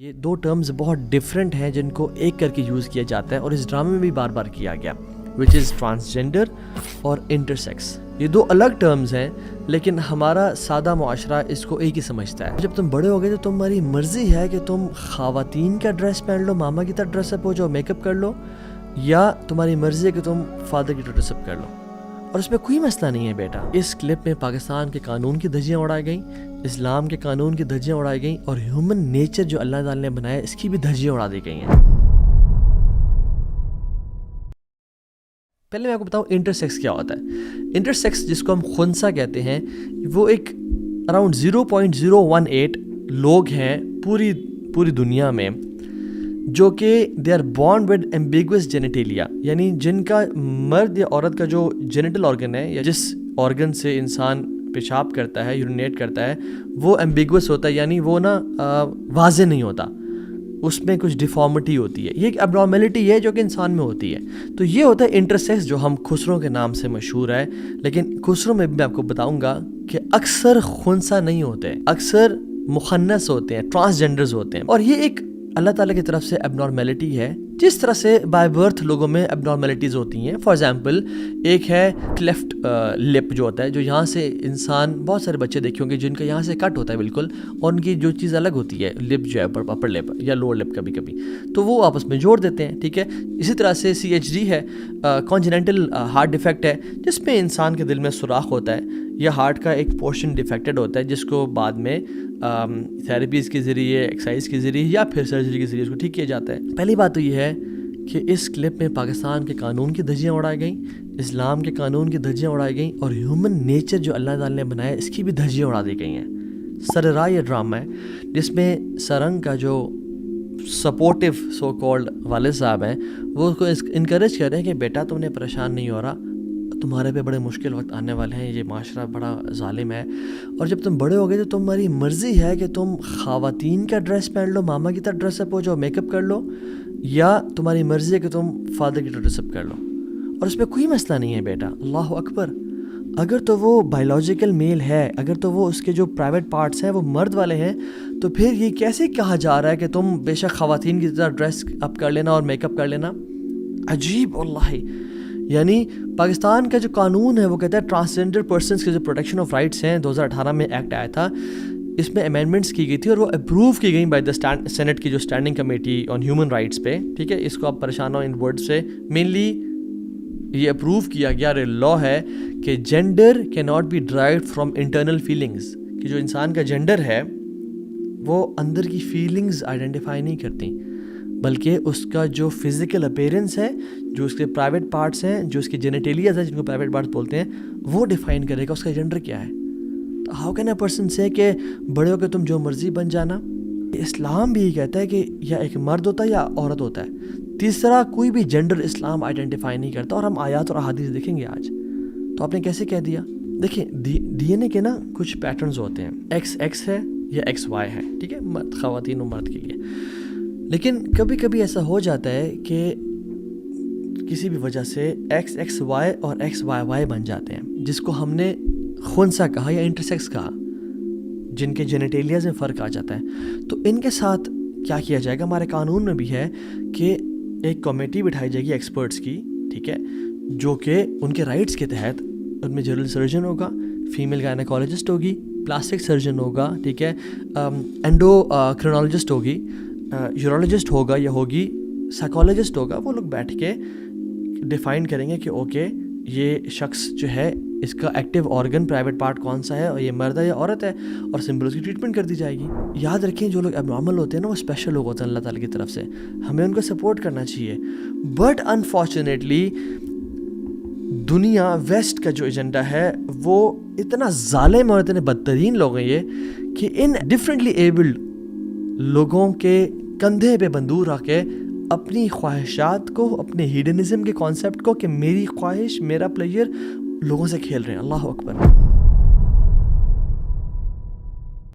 یہ دو ٹرمز بہت ڈفرینٹ ہیں جن کو ایک کر کے یوز کیا جاتا ہے اور اس ڈرامے میں بھی بار بار کیا گیا، وچ از ٹرانسجینڈر اور انٹرسیکس۔ یہ دو الگ ٹرمز ہیں لیکن ہمارا سادہ معاشرہ اس کو ایک ہی سمجھتا ہے۔ جب تم بڑے ہو گئے تو تمہاری مرضی ہے کہ تم خواتین کا ڈریس پہن لو، ماما کی طرح ڈریس اپ ہو جاؤ، میک اپ کر لو، یا تمہاری مرضی ہے کہ تم فادر کی طرح ڈریس اپ کر لو، اور اس میں کوئی مسئلہ نہیں ہے بیٹا۔ اس کلپ میں پاکستان کے قانون کی دھجیاں اڑائی گئیں، اسلام کے قانون کی دھجیاں اڑائی گئیں، اور ہیومن نیچر جو اللہ تعالی نے بنایا اس کی بھی دھجیاں اڑا دی گئی ہیں۔ پہلے میں آپ کو بتاؤں انٹرسیکس کیا ہوتا ہے۔ انٹرسیکس جس کو ہم خنثی کہتے ہیں، وہ ایک اراؤنڈ 0.018 لوگ ہیں پوری دنیا میں جو کہ they are born with ambiguous genitalia, یعنی جن کا مرد یا عورت کا جو جینیٹل آرگن ہے یا جس آرگن سے انسان پیشاب کرتا ہے، یورینیٹ کرتا ہے، وہ ایمبیگوس ہوتا ہے، یعنی وہ واضح نہیں ہوتا، اس میں کچھ ڈیفارمٹی ہوتی ہے۔ یہ ایک اب نارمیلٹی ہے جو کہ انسان میں ہوتی ہے۔ تو یہ ہوتا ہے انٹرسیکس جو ہم خسروں کے نام سے مشہور ہے، لیکن خسروں میں بھی میں آپ کو بتاؤں گا کہ اکثر خنثی نہیں ہوتے، اکثر مخنث ہوتے ہیں، ٹرانسجینڈرز ہوتے ہیں، اور یہ ایک اللہ تعالیٰ کی طرف سے اب نارمیلٹی ہے، جس طرح سے بائی برتھ لوگوں میں اب نارمیلٹیز ہوتی ہیں۔ فار ایگزامپل ایک ہے کلیفٹ لپ جو ہوتا ہے، جو یہاں سے انسان بہت سارے بچے دیکھے ہوں گے جن کا یہاں سے کٹ ہوتا ہے بالکل، اور ان کی جو چیز الگ ہوتی ہے، لپ جو ہے اپر لپ یا لوور لپ کبھی کبھی، تو وہ آپس میں جوڑ دیتے ہیں، ٹھیک ہے۔ اسی طرح سے CHD ہے، کانجنینٹل ہارٹ ڈیفیکٹ ہے، جس میں انسان کے دل میں سوراخ ہوتا ہے یا ہارٹ کا ایک پورشن ڈیفیکٹڈ ہوتا ہے، جس کو بعد میں تھیراپیز کے ذریعے، ایکسرسائز کے ذریعے یا پھر سرجری کے ذریعے اس کو ٹھیک کیا جاتا ہے۔ پہلی بات تو یہ ہے کہ اس کلپ میں پاکستان کے قانون کی دھجیاں اڑائی گئیں، اسلام کے قانون کی دھجیاں اڑائی گئیں، اور ہیومن نیچر جو اللہ تعالیٰ نے بنایا اس کی بھی دھجیاں اڑا دی گئی ہیں۔ سرراہ یہ ڈرامہ ہے جس میں سرنگ کا جو سپورٹیو سو کالڈ والد صاحب ہیں، وہ اس کو انکریج کر رہے ہیں کہ بیٹا تم نے پریشان نہیں ہو رہا، تمہارے پہ بڑے مشکل وقت آنے والے ہیں، یہ معاشرہ بڑا ظالم ہے، اور جب تم بڑے ہو گئے تو تمہاری مرضی ہے کہ تم خواتین کا ڈریس پہن لو، ماما کی طرح ڈریس اپ ہو جاؤ، میک اپ کر لو، یا تمہاری مرضی ہے کہ تم فادر کی طرح ڈریس اپ کر لو، اور اس میں کوئی مسئلہ نہیں ہے بیٹا۔ اللہ اکبر۔ اگر تو وہ بائیولوجیکل میل ہے، اگر تو وہ اس کے جو پرائیویٹ پارٹس ہیں وہ مرد والے ہیں، تو پھر یہ کیسے کہا جا رہا ہے کہ تم بے شک خواتین کی طرح ڈریس اپ کر لینا اور میک اپ کر لینا؟ عجیب واللہ۔ یعنی پاکستان کا جو قانون ہے وہ کہتا ہے ٹرانسجینڈر پرسنس کے جو پروٹیکشن آف رائٹس ہیں، 2018 میں ایکٹ آیا تھا، اس میں امینڈمنٹس کی گئی تھی اور وہ اپروو کی گئی بائی دا سینٹ کی جو standing committee on human rights پہ، ٹھیک ہے۔ اس کو آپ پریشان ہو ان ورڈ سے، مینلی یہ اپروو کیا گیا، لا ہے کہ جینڈر کی not be derived from internal feelings, کہ جو انسان کا جینڈر ہے وہ اندر کی فیلنگز آئیڈینٹیفائی نہیں کرتی، بلکہ اس کا جو فزیکل اپیرنس ہے، جو اس کے پرائیویٹ پارٹس ہیں، جو اس کی جینیٹیلیاز ہیں جن کو پرائیویٹ پارٹس بولتے ہیں، وہ ڈیفائن کرے گا اس کا جینڈر کیا ہے۔ تو ہاؤ کین اے پرسن سے کہ بڑے ہو کے تم جو مرضی بن جانا؟ اسلام بھی یہ کہتا ہے کہ یا ایک مرد ہوتا ہے یا عورت ہوتا ہے، تیسرا کوئی بھی جینڈر اسلام آئیڈینٹیفائی نہیں کرتا، اور ہم آیات اور احادیث دیکھیں گے آج۔ تو آپ نے کیسے کہہ دیا؟ دیکھیں DNA کے کچھ پیٹرنز ہوتے ہیں، XX ہے یا XY ہے، ٹھیک ہے، خواتین و مرد کے لیے، لیکن کبھی کبھی ایسا ہو جاتا ہے کہ کسی بھی وجہ سے XXY اور XYY بن جاتے ہیں، جس کو ہم نے خنثی کہا یا انٹرسیکس کہا، جن کے جینیٹیلیاز میں فرق آ جاتا ہے۔ تو ان کے ساتھ کیا کیا جائے گا؟ ہمارے قانون میں بھی ہے کہ ایک کمیٹی بٹھائی جائے گی ایکسپرٹس کی، ٹھیک ہے، جو کہ ان کے رائٹس کے تحت، ان میں جنرل سرجن ہوگا، فیمیل گائنیکالوجسٹ ہوگی، پلاسٹک سرجن ہوگا، ٹھیک ہے، اینڈوکرینالوجسٹ ہوگی، یورولوجسٹ ہوگا یا ہوگی، سائیکالوجسٹ ہوگا، وہ لوگ بیٹھ کے ڈیفائن کریں گے کہ اوکے یہ شخص جو ہے اس کا ایکٹیو آرگن پرائیویٹ پارٹ کون سا ہے، اور یہ مرد ہے یا عورت ہے، اور سمپل اس کی ٹریٹمنٹ کر دی جائے گی۔ یاد رکھیں جو لوگ اب نارمل ہوتے ہیں نا، وہ اسپیشل لوگ ہوتے ہیں اللہ تعالیٰ کی طرف سے، ہمیں ان کو سپورٹ کرنا چاہیے۔ بٹ انفارچونیٹلی دنیا ویسٹ کا جو ایجنڈا ہے وہ اتنا ظالم اور اتنے بدترین لوگ ہیں یہ، کہ ان ڈفرینٹلی ایبلڈ لوگوں کے کندھے پہ بندوق رکھ کے اپنی خواہشات کو، اپنے ہیڈنزم کے کانسیپٹ کو، کہ میری خواہش میرا پلیئر، لوگوں سے کھیل رہے ہیں۔ اللہ اکبر۔